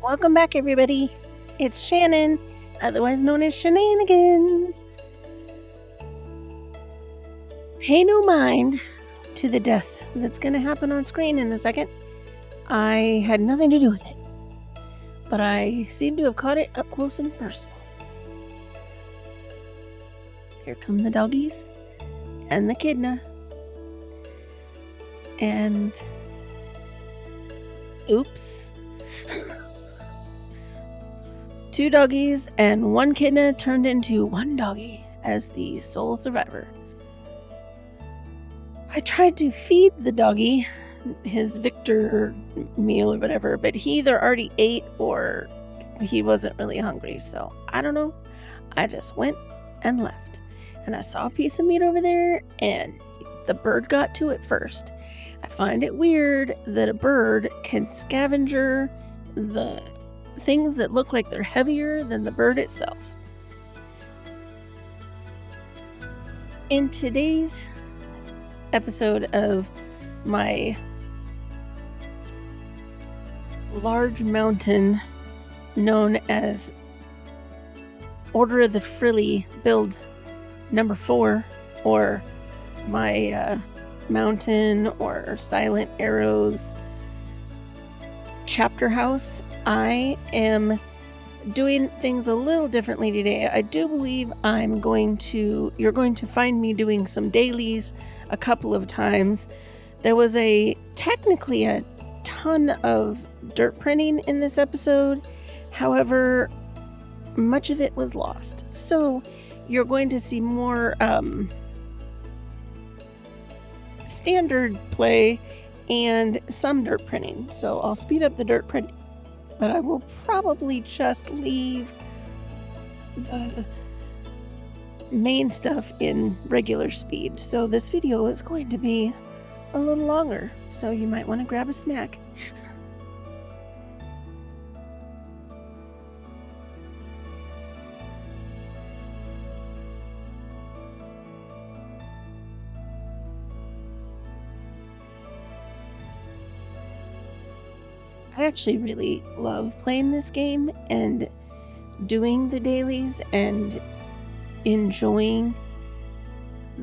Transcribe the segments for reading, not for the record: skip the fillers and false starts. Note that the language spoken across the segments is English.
Welcome back, everybody. It's Shannon, otherwise known as Shan-anigans. Pay no mind to the death that's going to happen on screen in a second. I had nothing to do with it, but I seem to have caught it up close and personal. Here come the doggies and the kidna. And oops. 2 doggies and 1 kidna turned into 1 doggy as the sole survivor. I tried to feed the doggy his victor meal or whatever, but he either already ate or he wasn't really hungry, so I don't know. I just went and left. And I saw a piece of meat over there and the bird got to it first. I find it weird that a bird can scavenger the things that look like they're heavier than the bird itself. In today's episode of my large mountain known as Order of the Frilly build number 4, or my mountain or silent arrows chapter house, I am doing things a little differently today. I do believe you're going to find me doing some dailies a couple of times. There was technically a ton of dirt printing in this episode. However, much of it was lost. So you're going to see more standard play and some dirt printing. So I'll speed up the dirt printing, but I will probably just leave the main stuff in regular speed. So this video is going to be a little longer, so you might want to grab a snack. I actually really love playing this game and doing the dailies and enjoying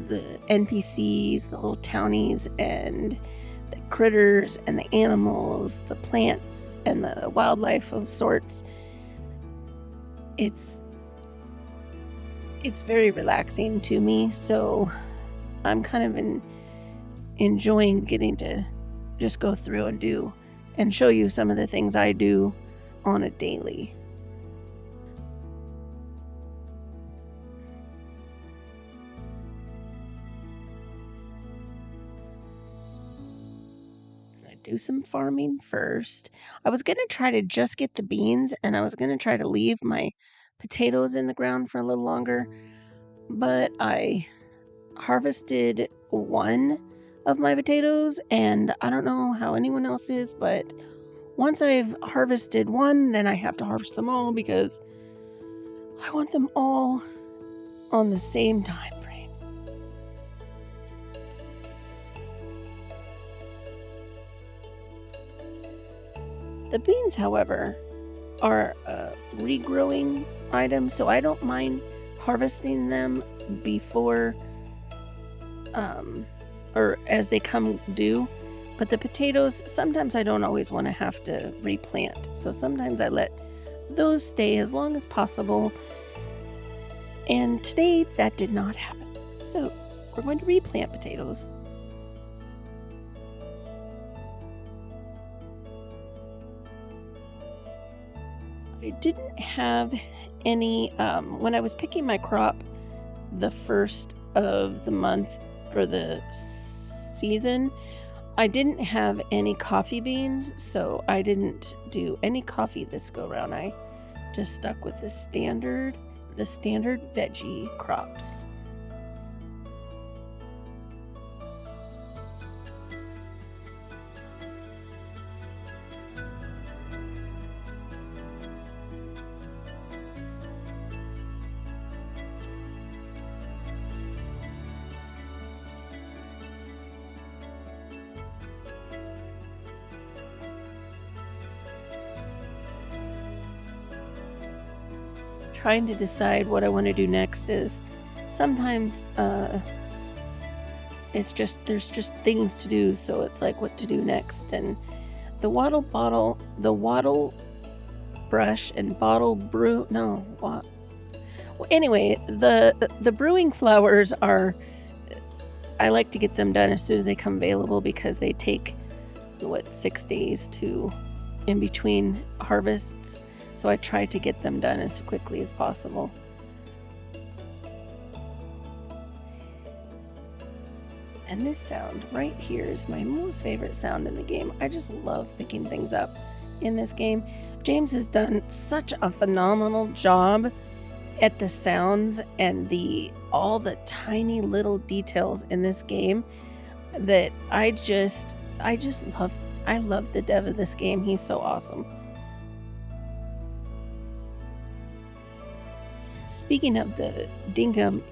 the NPCs, the little townies, and the critters and the animals, the plants and the wildlife of sorts. It's very relaxing to me, so I'm kind of enjoying getting to just go through and do and show you some of the things I do on a daily. I do some farming first. I was going to try to just get the beans, and I was going to try to leave my potatoes in the ground for a little longer, but I harvested 1 of my potatoes, and I don't know how anyone else is, but once I've harvested 1, then I have to harvest them all because I want them all on the same time frame. The beans, however, are a regrowing item, so I don't mind harvesting them before or as they come due. But the potatoes, sometimes I don't always want to have to replant. So sometimes I let those stay as long as possible. And today that did not happen. So we're going to replant potatoes. I didn't have any, when I was picking my crop the first of the month or the season, I didn't have any coffee beans, so I didn't do any coffee this go round. I just stuck with the standard veggie crops. trying to decide what I want to do next is sometimes there's just things to do, so it's like what to do next. And the wattle brush and bottle brew, no, what? Well, anyway, the brewing flowers are, I like to get them done as soon as they come available because they take 6 days to in between harvests, so I try to get them done as quickly as possible. And this sound right here is my most favorite sound in the game. I just love picking things up in this game. James has done such a phenomenal job at the sounds and all the tiny little details in this game that I love the dev of this game. He's so awesome. Speaking of the Dinkum,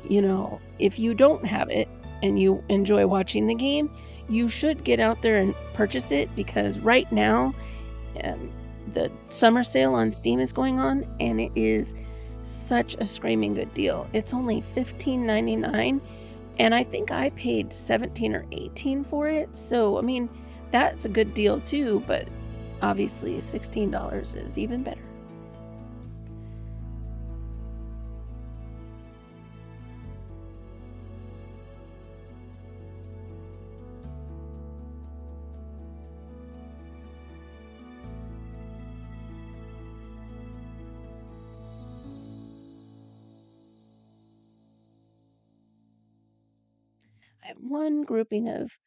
if you don't have it and you enjoy watching the game, you should get out there and purchase it, because right now the summer sale on Steam is going on and it is such a screaming good deal. It's only $15.99 and I think I paid $17 or $18 for it. So, I mean, that's a good deal too, but obviously $16 is even better. I have one grouping of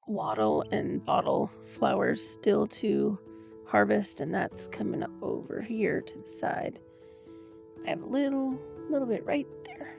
wattle and bottle flowers still to harvest, and that's coming up over here to the side. I have a little bit right there.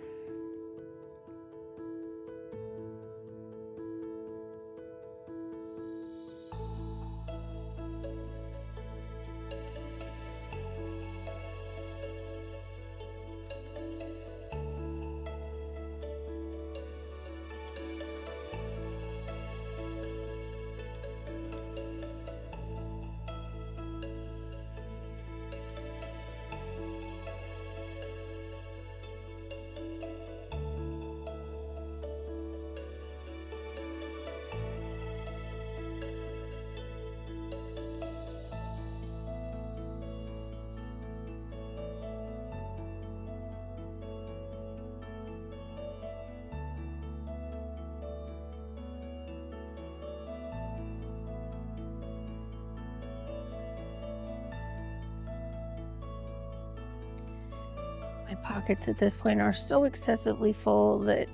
My pockets at this point are so excessively full that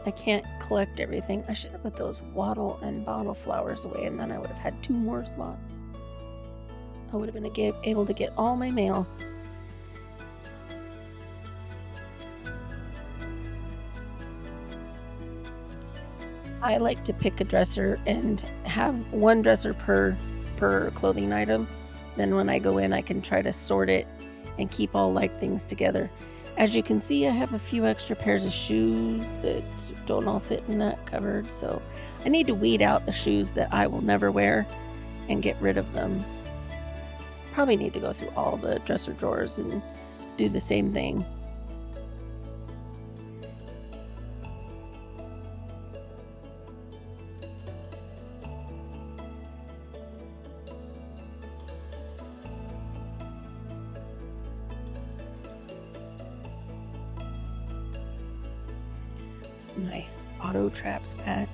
I can't collect everything. I should have put those wattle and bottle flowers away, and then I would have had 2 more slots. I would have been able to get all my mail. I like to pick a dresser and have one dresser per clothing item. Then when I go in, I can try to sort it and keep all like things together. As you can see, I have a few extra pairs of shoes that don't all fit in that cupboard, so I need to weed out the shoes that I will never wear and get rid of them. Probably need to go through all the dresser drawers and do the same thing. My auto traps back.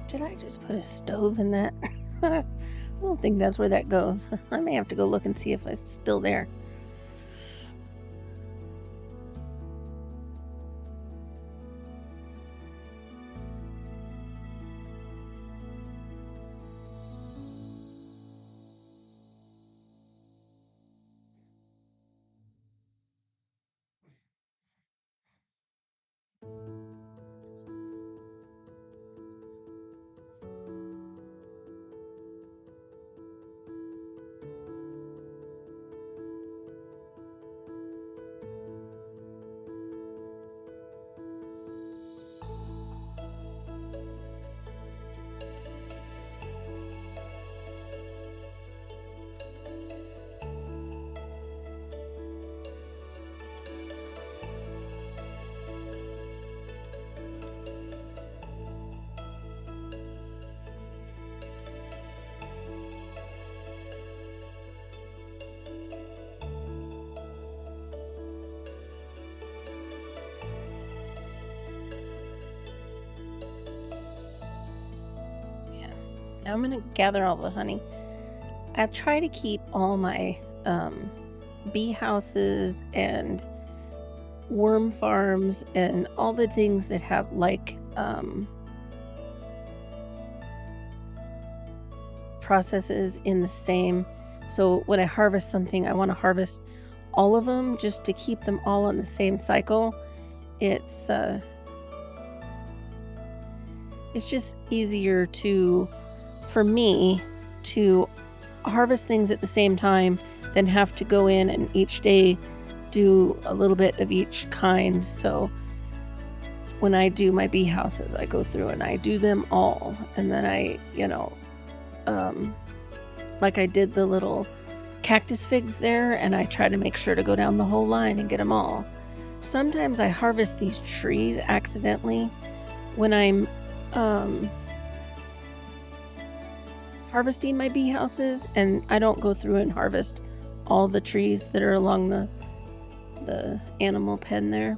Did I just put a stove in that? I don't think that's where that goes. I may have to go look and see if it's still there. Now I'm gonna gather all the honey. I try to keep all my bee houses and worm farms and all the things that have like processes in the same. So when I harvest something, I want to harvest all of them just to keep them all on the same cycle. It's just easier for me to harvest things at the same time than have to go in and each day do a little bit of each kind. So when I do my bee houses, I go through and I do them all, and then I, like I did the little cactus figs there, and I try to make sure to go down the whole line and get them all. Sometimes I harvest these trees accidentally when I'm harvesting my bee houses, and I don't go through and harvest all the trees that are along the animal pen there.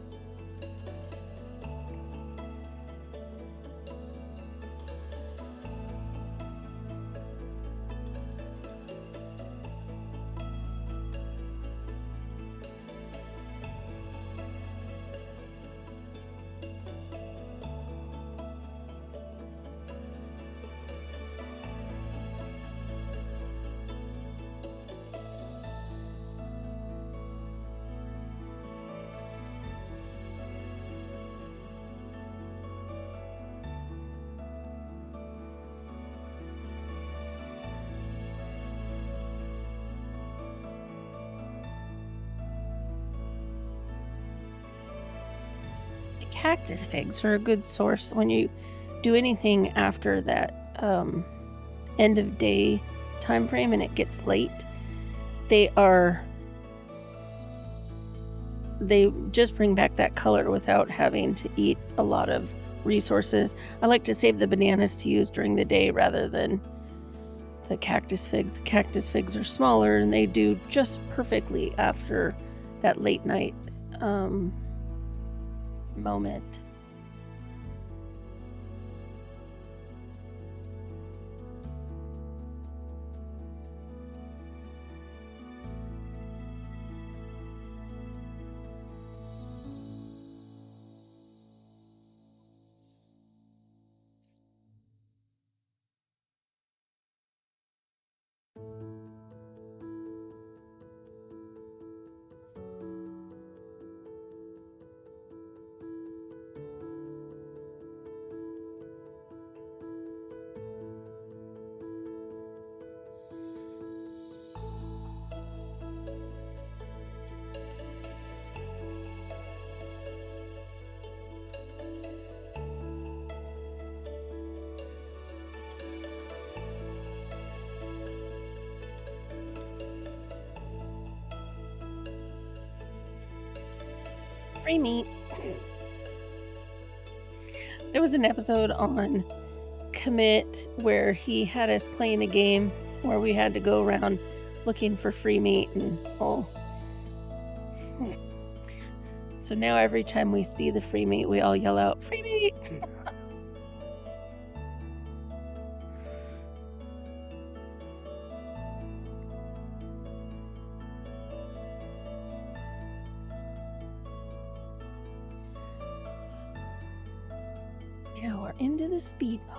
Cactus figs are a good source when you do anything after that end of day time frame and it gets late. They just bring back that color without having to eat a lot of resources. I like to save the bananas to use during the day rather than the cactus figs. The cactus figs are smaller and they do just perfectly after that late night moment. Free meat. There was an episode on Commit where he had us playing a game where we had to go around looking for free meat, and so now every time we see the free meat, we all yell out, "Free meat!" Yeah, we're into the speed mode.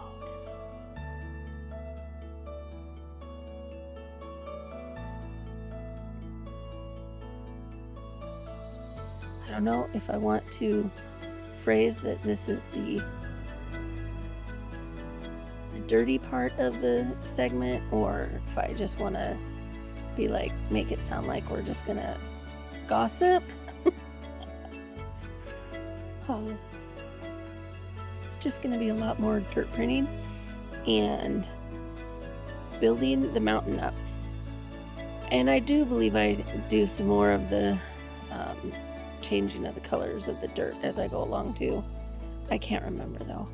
I don't know if I want to phrase that this is the dirty part of the segment, or if I just want to be like, make it sound like we're just gonna gossip. It's just gonna be a lot more dirt printing and building the mountain up. And I do believe I do some more of the changing of the colors of the dirt as I go along too. I can't remember though.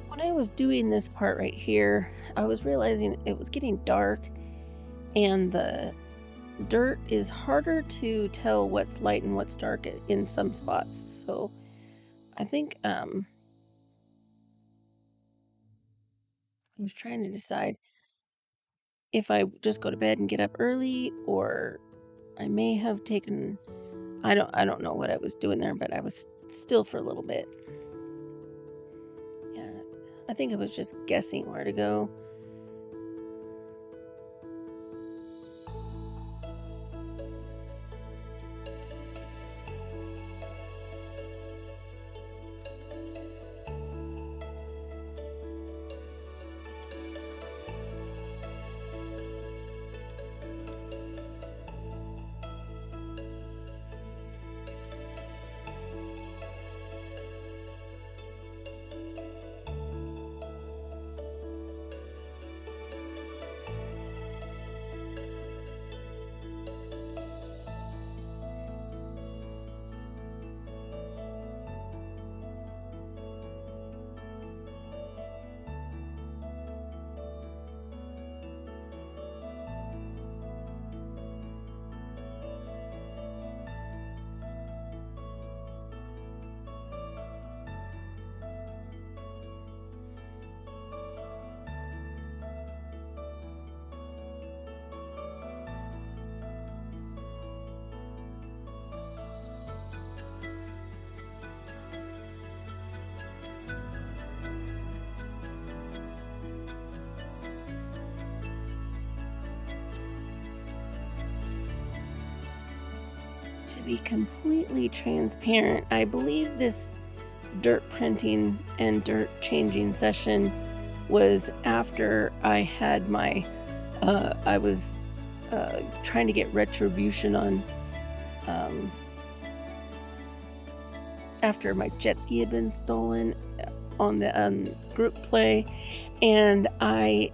When I was doing this part right here, I was realizing it was getting dark and the dirt is harder to tell what's light and what's dark in some spots. So I think I was trying to decide if I just go to bed and get up early, or I may have taken, I don't know what I was doing there, but I was still for a little bit. Yeah, I think I was just guessing where to go. To be completely transparent, I believe this dirt printing and dirt changing session was after I had my I was trying to get retribution on after my jet ski had been stolen on the group play, and I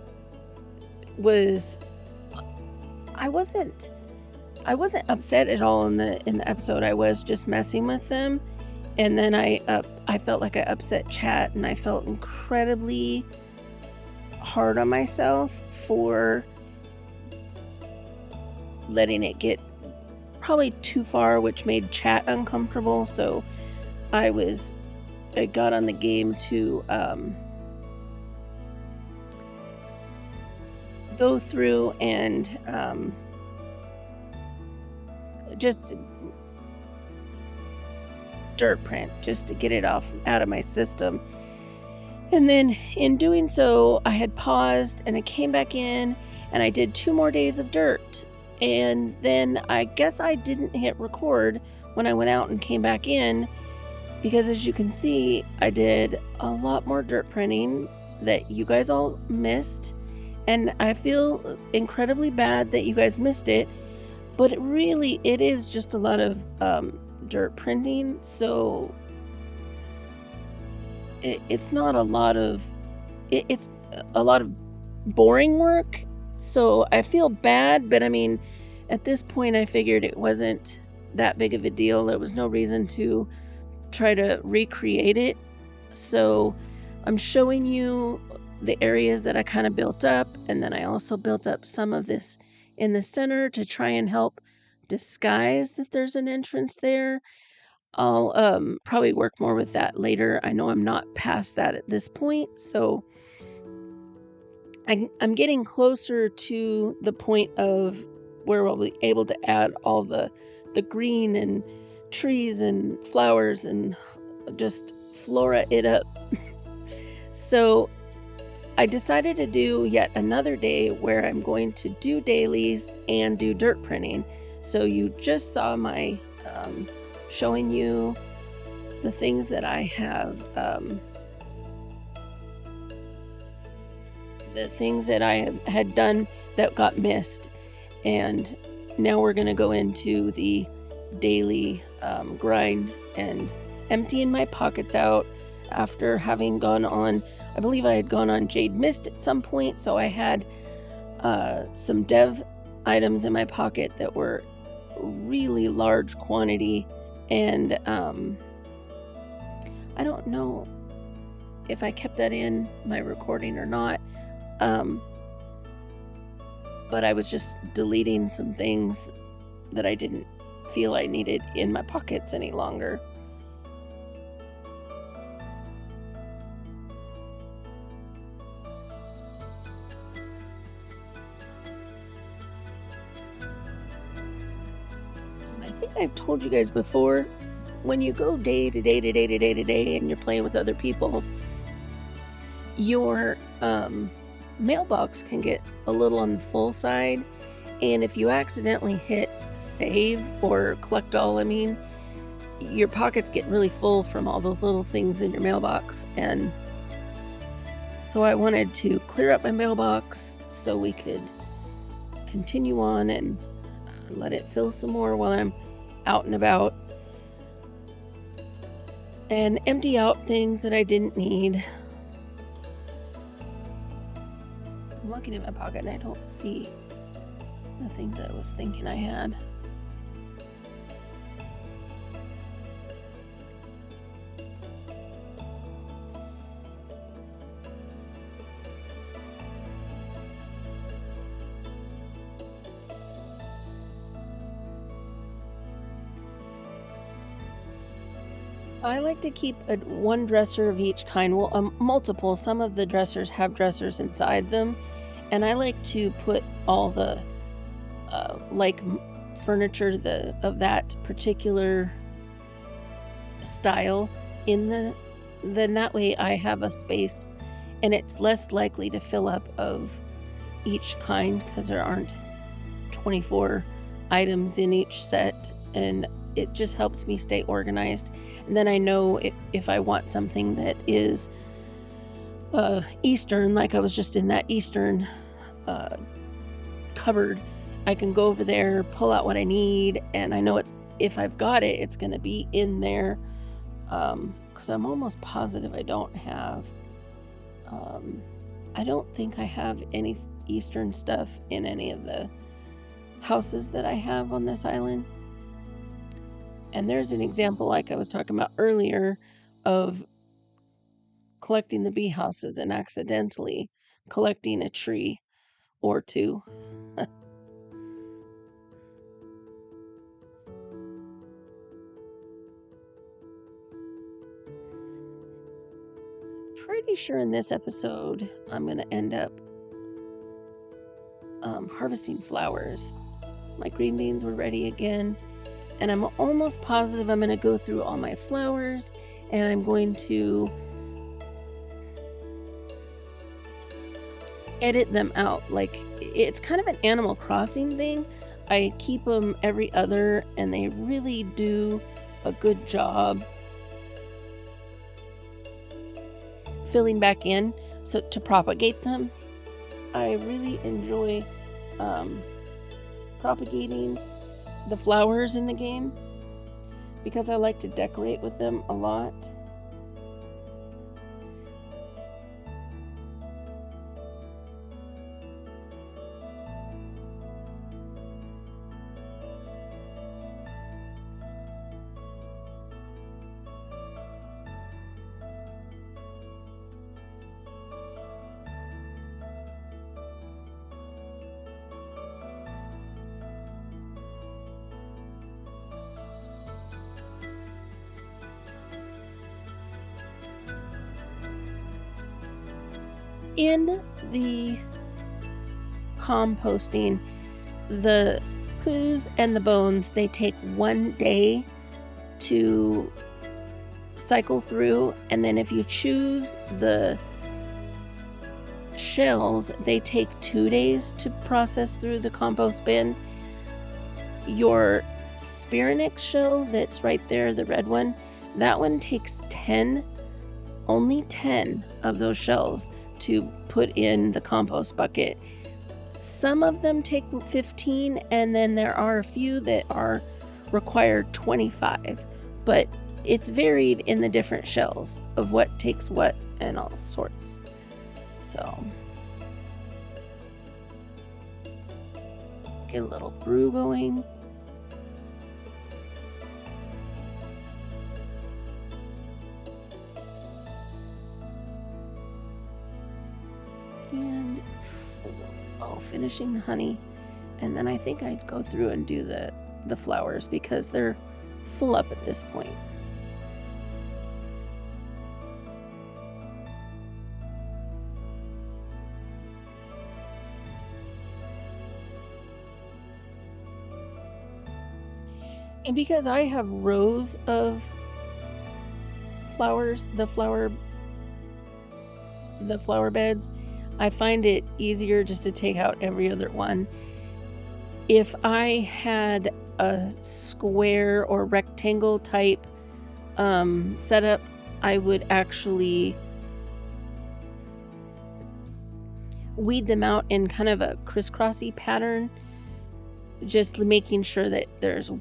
wasn't upset at all in the episode. I was just messing with them, and then I felt like I upset chat, and I felt incredibly hard on myself for letting it get probably too far, which made chat uncomfortable. So I got on the game to go through and just dirt print, just to get it out of my system. And then in doing so, I had paused and I came back in and I did 2 more days of dirt. And then I guess I didn't hit record when I went out and came back in, because as you can see, I did a lot more dirt printing that you guys all missed. And I feel incredibly bad that you guys missed it, but it is just a lot of dirt printing. So it's not a lot of, it's a lot of boring work. So I feel bad, but I mean, at this point I figured it wasn't that big of a deal. There was no reason to try to recreate it. So I'm showing you the areas that I kind of built up, and then I also built up some of this in the center to try and help disguise that there's an entrance there. I'll probably work more with that later. I know I'm not past that at this point, so I'm getting closer to the point of where we'll be able to add all the green and trees and flowers and just flora it up. So I decided to do yet another day where I'm going to do dailies and do dirt printing. So you just saw my showing you the things that I have, the things that I had done that got missed. And now we're going to go into the daily grind and emptying my pockets out after having gone on, I believe I had gone on Jade Mist at some point. So I had some dev items in my pocket that were really large quantity. And I don't know if I kept that in my recording or not. But I was just deleting some things that I didn't feel I needed in my pockets any longer. And I think I've told you guys before, when you go day to day to day to day to day and you're playing with other people, your mailbox can get a little on the full side, and if you accidentally hit save or collect all, I mean, your pockets get really full from all those little things in your mailbox. And so I wanted to clear up my mailbox so we could continue on and let it fill some more while I'm out and about, and empty out things that I didn't need. I'm looking at my pocket and I don't see the things I was thinking I had. I like to keep one dresser of each kind. Well, multiple. Some of the dressers have dressers inside them, and I like to put all the furniture of that particular style in then that way I have a space, and it's less likely to fill up of each kind because there aren't 24 items in each set, and it just helps me stay organized. And then I know if I want something that is Eastern, like I was just in that Eastern cupboard, I can go over there, pull out what I need, and I know if I've got it, it's going to be in there, because I'm almost positive I don't have, I don't think I have any Eastern stuff in any of the houses that I have on this island. And there's an example, like I was talking about earlier, of collecting the bee houses and accidentally collecting a tree or two. Pretty sure in this episode I'm going to end up harvesting flowers. My green beans were ready again. And I'm almost positive I'm going to go through all my flowers and I'm going to edit them out. Like, it's kind of an Animal Crossing thing. I keep them every other and they really do a good job filling back in. So to propagate them, I really enjoy propagating the flowers in the game because I like to decorate with them a lot. In the composting, the poos and the bones, they take 1 day to cycle through, and then if you choose the shells, they take 2 days to process through the compost bin. Your Spirinix shell that's right there, the red one, that one takes 10, only 10 of those shells to put in the compost bucket. Some of them take 15, and then there are a few that are required 25, but it's varied in the different shells of what takes what and all sorts. So get a little brew going. And finishing the honey, and then I think I'd go through and do the flowers because they're full up at this point. And because I have rows of flowers, the flower beds, I find it easier just to take out every other one. If I had a square or rectangle type setup, I would actually weed them out in kind of a crisscrossy pattern, just making sure that there's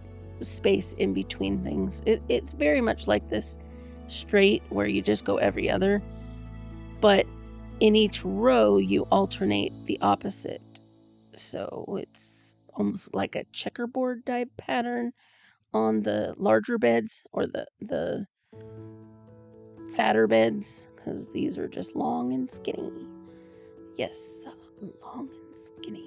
space in between things. It's very much like this straight where you just go every other, but in each row you alternate the opposite, so it's almost like a checkerboard type pattern on the larger beds or the fatter beds, because these are just long and skinny. Yes, long and skinny.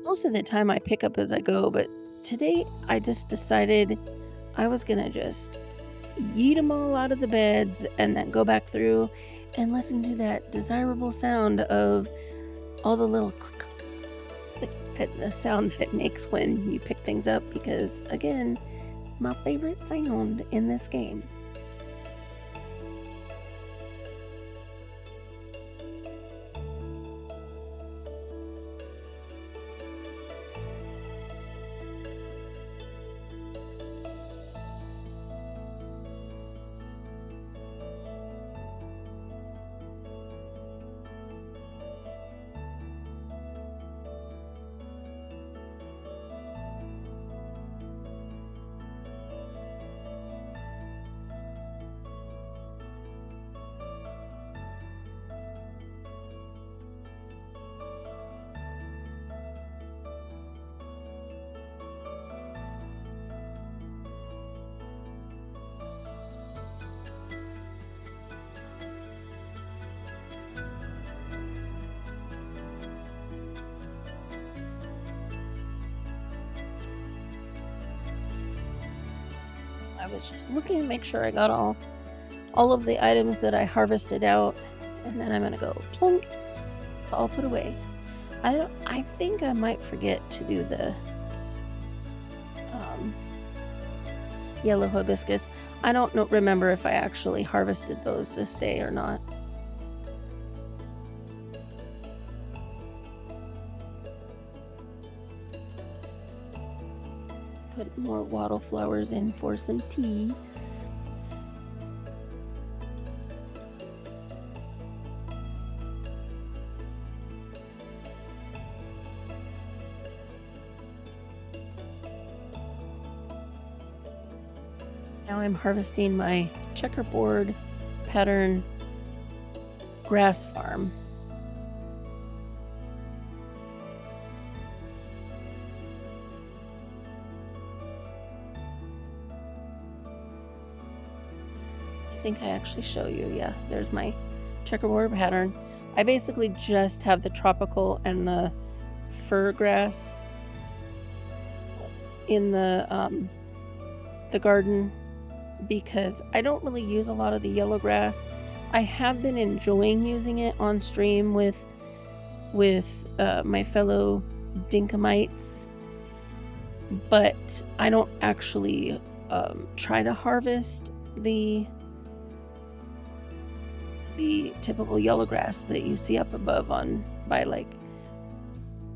Most of the time I pick up as I go, but today I just decided I was gonna just yeet them all out of the beds and then go back through and listen to that desirable sound of all the little the sound that it makes when you pick things up, because again, my favorite sound in this game. I was just looking to make sure I got all of the items that I harvested out, and then I'm gonna go plunk. It's all put away. I think I might forget to do the yellow hibiscus. I don't remember if I actually harvested those this day or not. Put more wattle flowers in for some tea. Now I'm harvesting my checkerboard pattern grass farm. I think I actually show you. Yeah, there's my checkerboard pattern. I basically just have the tropical and the fir grass in the garden because I don't really use a lot of the yellow grass. I have been enjoying using it on stream with my fellow Dinkumites, but I don't actually try to harvest the typical yellow grass that you see up above by like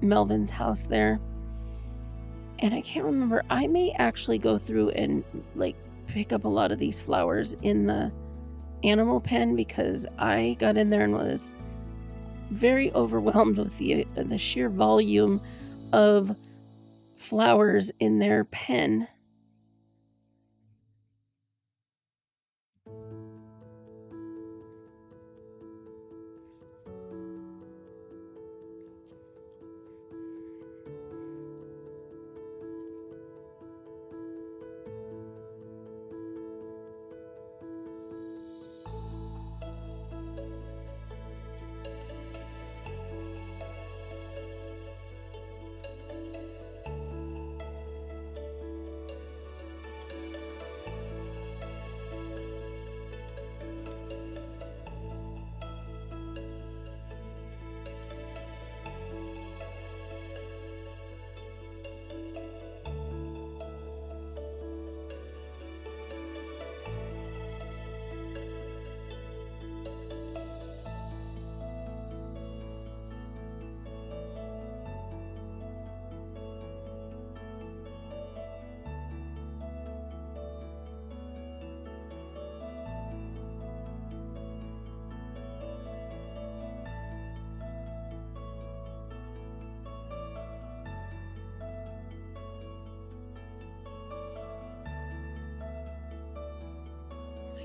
Melvin's house there. And I can't remember, I may actually go through and like pick up a lot of these flowers in the animal pen because I got in there and was very overwhelmed with the sheer volume of flowers in their pen.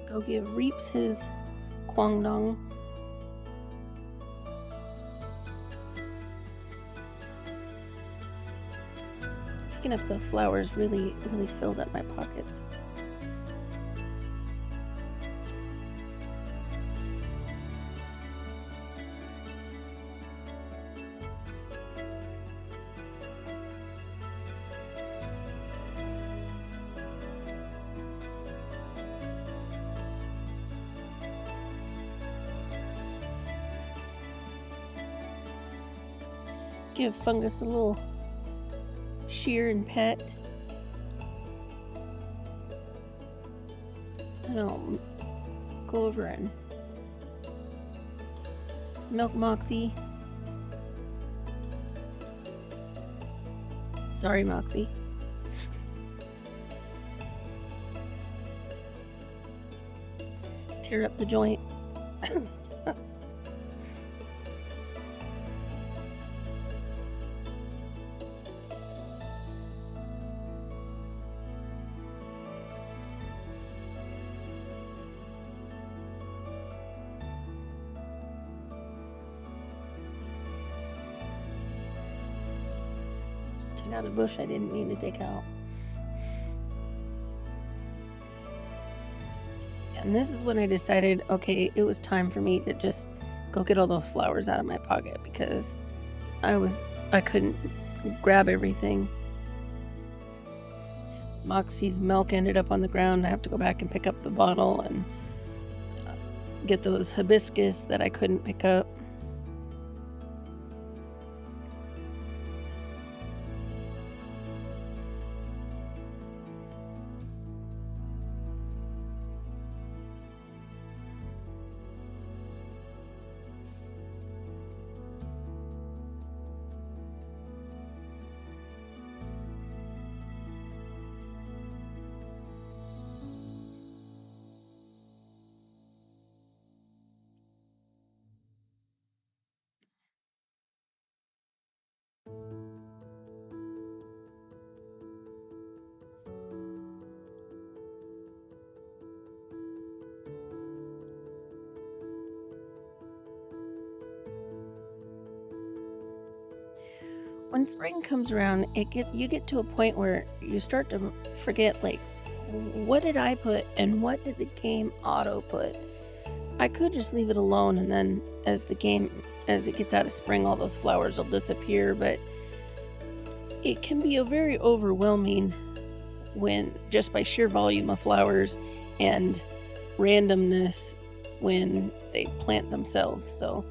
Go give Reaps his Kwangdong. Picking up those flowers really filled up my pockets. Give Fungus a little shear and pet. And I'll go over and milk Moxie. Sorry, Moxie. Tear up the joint. Took out a bush I didn't mean to take out. And this is when I decided, okay, it was time for me to just go get all those flowers out of my pocket because I couldn't grab everything. Moxie's milk ended up on the ground. I have to go back and pick up the bottle and get those hibiscus that I couldn't pick up. when spring comes around, you get to a point where you start to forget, like, what did I put and what did the game auto put? I could just leave it alone, and then as it gets out of spring, all those flowers will disappear, but it can be a very overwhelming when just by sheer volume of flowers and randomness when they plant themselves. So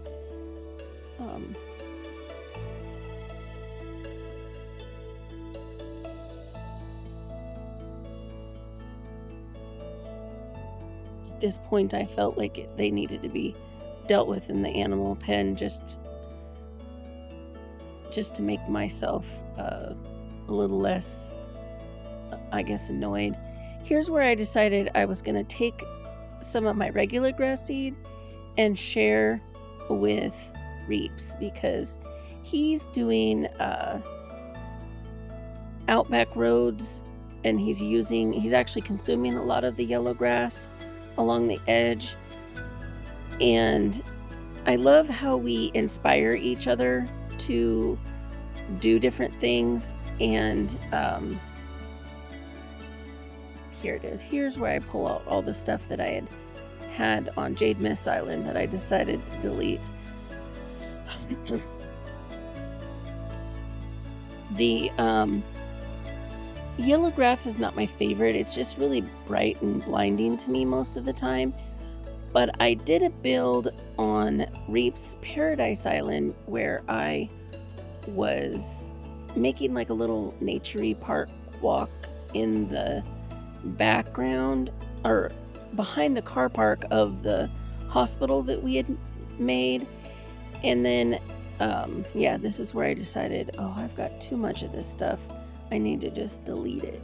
at this point I felt like they needed to be dealt with in the animal pen just to make myself a little less, I guess, annoyed. Here's where I decided I was going to take some of my regular grass seed and share with Reaps, because he's doing outback roads, and he's actually consuming a lot of the yellow grass along the edge. And I love how we inspire each other to do different things. And here it is. Here's where I pull out all the stuff that I had on Jade Mist Island that I decided to delete. The yellow grass is not my favorite. It's just really bright and blinding to me most of the time. But I did a build on Reap's Paradise Island where I was making like a little naturey park walk in the background or behind the car park of the hospital that we had made. And then yeah, this is where I decided, oh, I've got too much of this stuff. I need to just delete it.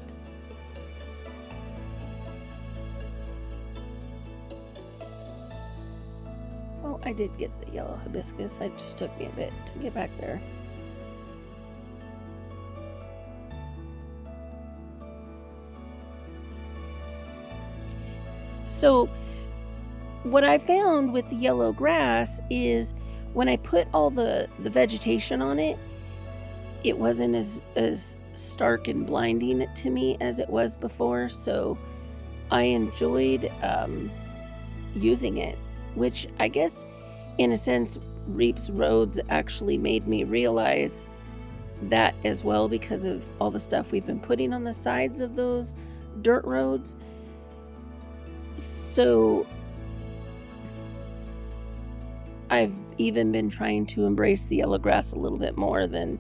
Oh, I did get the yellow hibiscus. It just took me a bit to get back there. So what I found with the yellow grass is when I put all the vegetation on it, it wasn't as stark and blinding to me as it was before. So I enjoyed using it, which I guess in a sense Reap's Roads actually made me realize that as well, because of all the stuff we've been putting on the sides of those dirt roads. So I've even been trying to embrace the yellow grass a little bit more than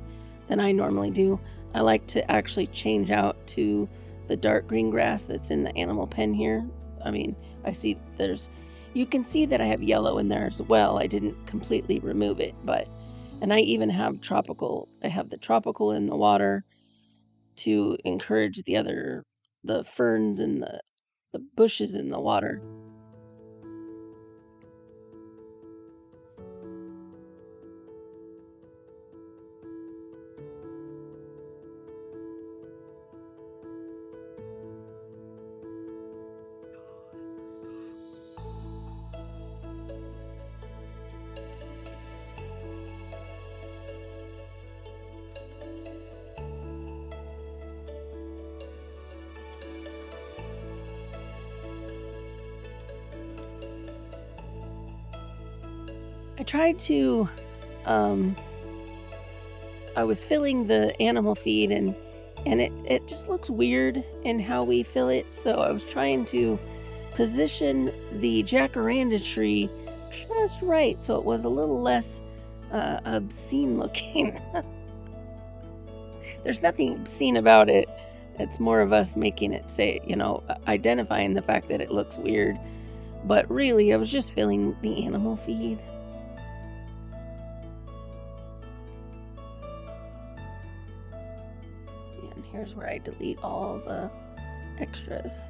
I normally do. I like to actually change out to the dark green grass that's in the animal pen here. I mean, I see you can see that I have yellow in there as well. I didn't completely remove it, and I even have tropical. I have the tropical in the water to encourage the ferns and the bushes in the water. I tried to, I was filling the animal feed and it just looks weird in how we fill it. So I was trying to position the jacaranda tree just right so it was a little less obscene looking. There's nothing obscene about it. It's more of us making it say, identifying the fact that it looks weird. But really, I was just filling the animal feed. And here's where I delete all the extras.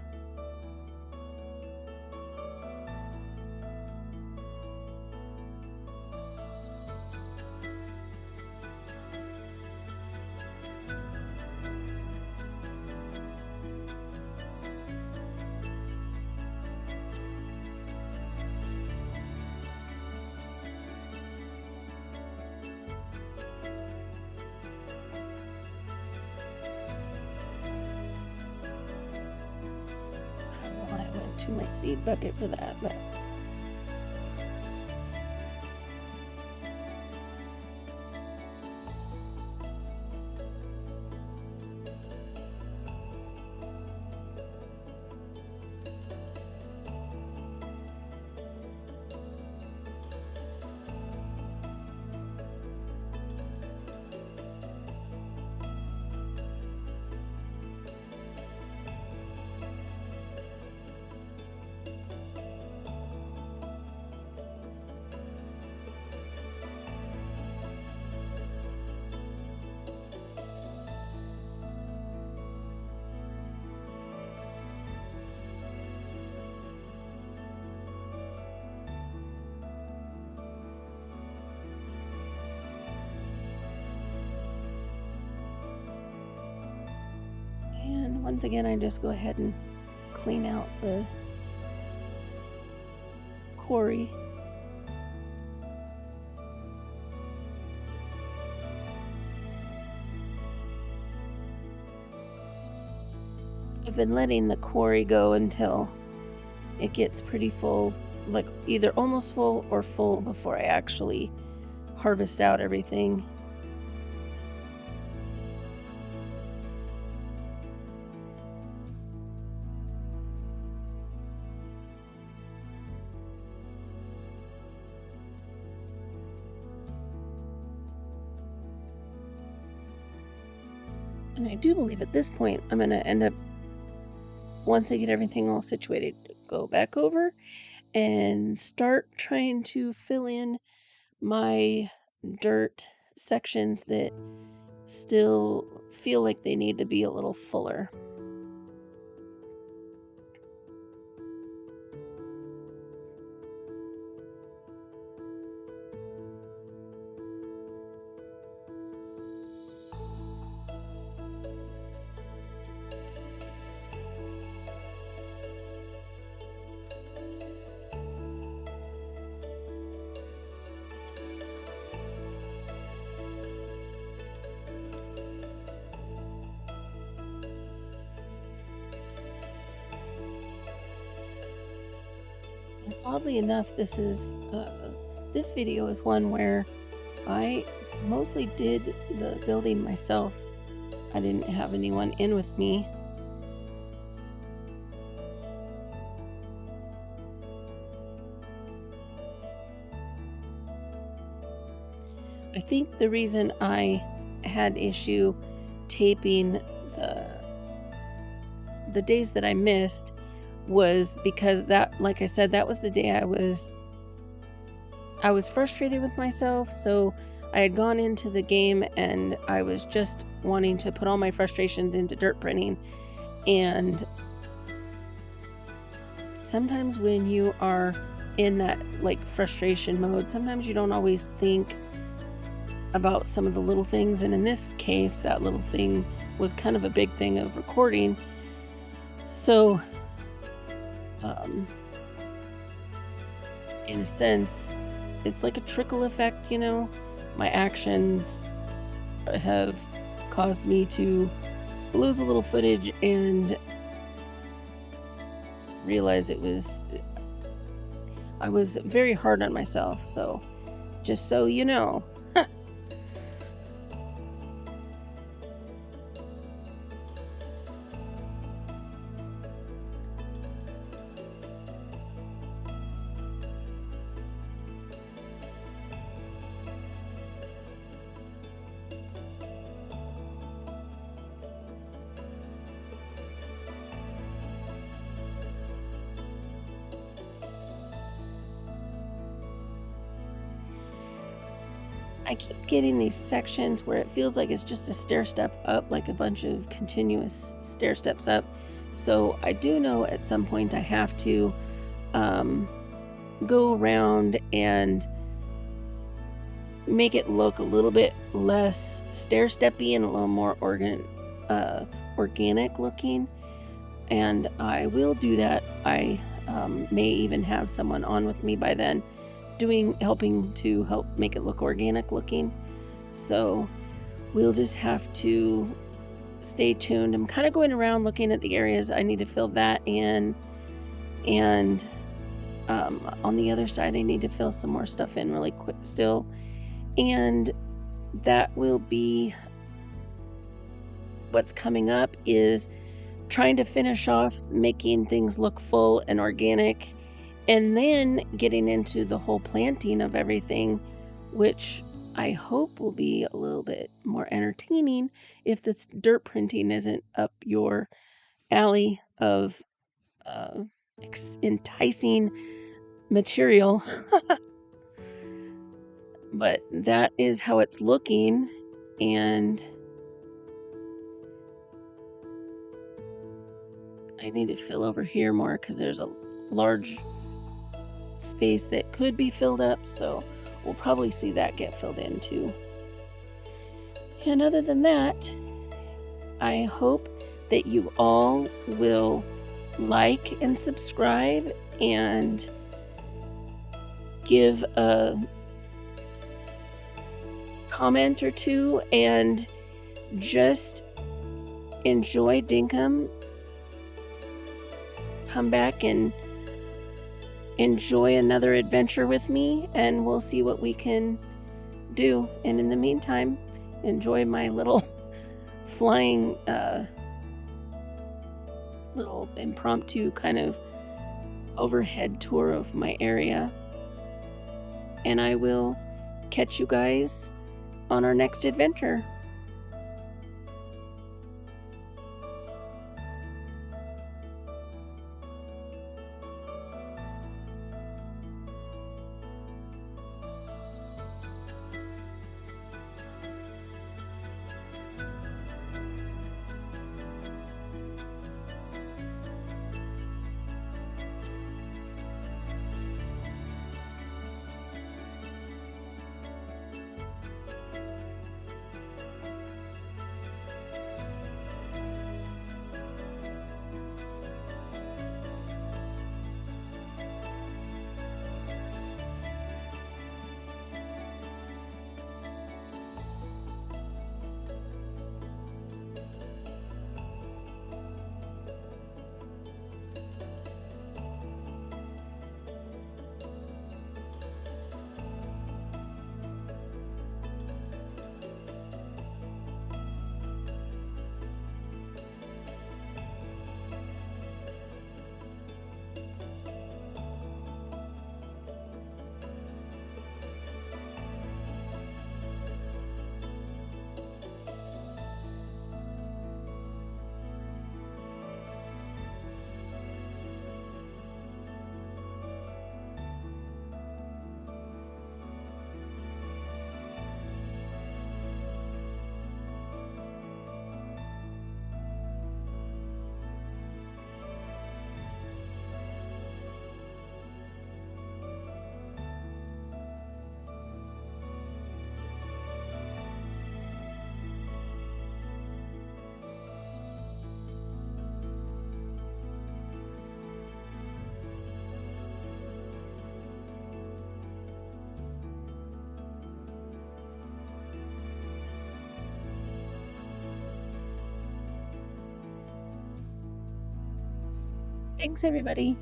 back to my seed bucket for that, but and once again, I just go ahead and clean out the quarry. I've been letting the quarry go until it gets pretty full, like either almost full or full before I actually harvest out everything. And I do believe at this point I'm going to end up, once I get everything all situated, go back over and start trying to fill in my dirt sections that still feel like they need to be a little fuller. And oddly enough, this video is one where I mostly did the building myself. I didn't have anyone in with me. I think the reason I had issue taping the days that I missed was because that, like I said, that was the day I was frustrated with myself. So I had gone into the game and I was just wanting to put all my frustrations into dirt printing. And sometimes when you are in that like frustration mode, sometimes you don't always think about some of the little things. And in this case, that little thing was kind of a big thing of recording. So in a sense, it's like a trickle effect, you know. My actions have caused me to lose a little footage and realize I was very hard on myself. So just so you know. I keep getting these sections where it feels like it's just a stair step up, like a bunch of continuous stair steps up. So I do know at some point I have to go around and make it look a little bit less stair steppy and a little more organic looking. And I will do that. I may even have someone on with me by then helping to help make it look organic looking. So we'll just have to stay tuned. I'm kind of going around looking at the areas I need to fill that in And on the other side, I need to fill some more stuff in really quick still. And that will be what's coming up, is trying to finish off making things look full and organic, and then getting into the whole planting of everything, which I hope will be a little bit more entertaining if this dirt printing isn't up your alley of enticing material. But that is how it's looking, and I need to fill over here more because there's a large space that could be filled up, so we'll probably see that get filled in too. And other than that, I hope that you all will like and subscribe and give a comment or two, and just enjoy Dinkum. Come back and enjoy another adventure with me, and we'll see what we can do. And in the meantime, enjoy my little flying little impromptu kind of overhead tour of my area. And I will catch you guys on our next adventure. Thanks, everybody.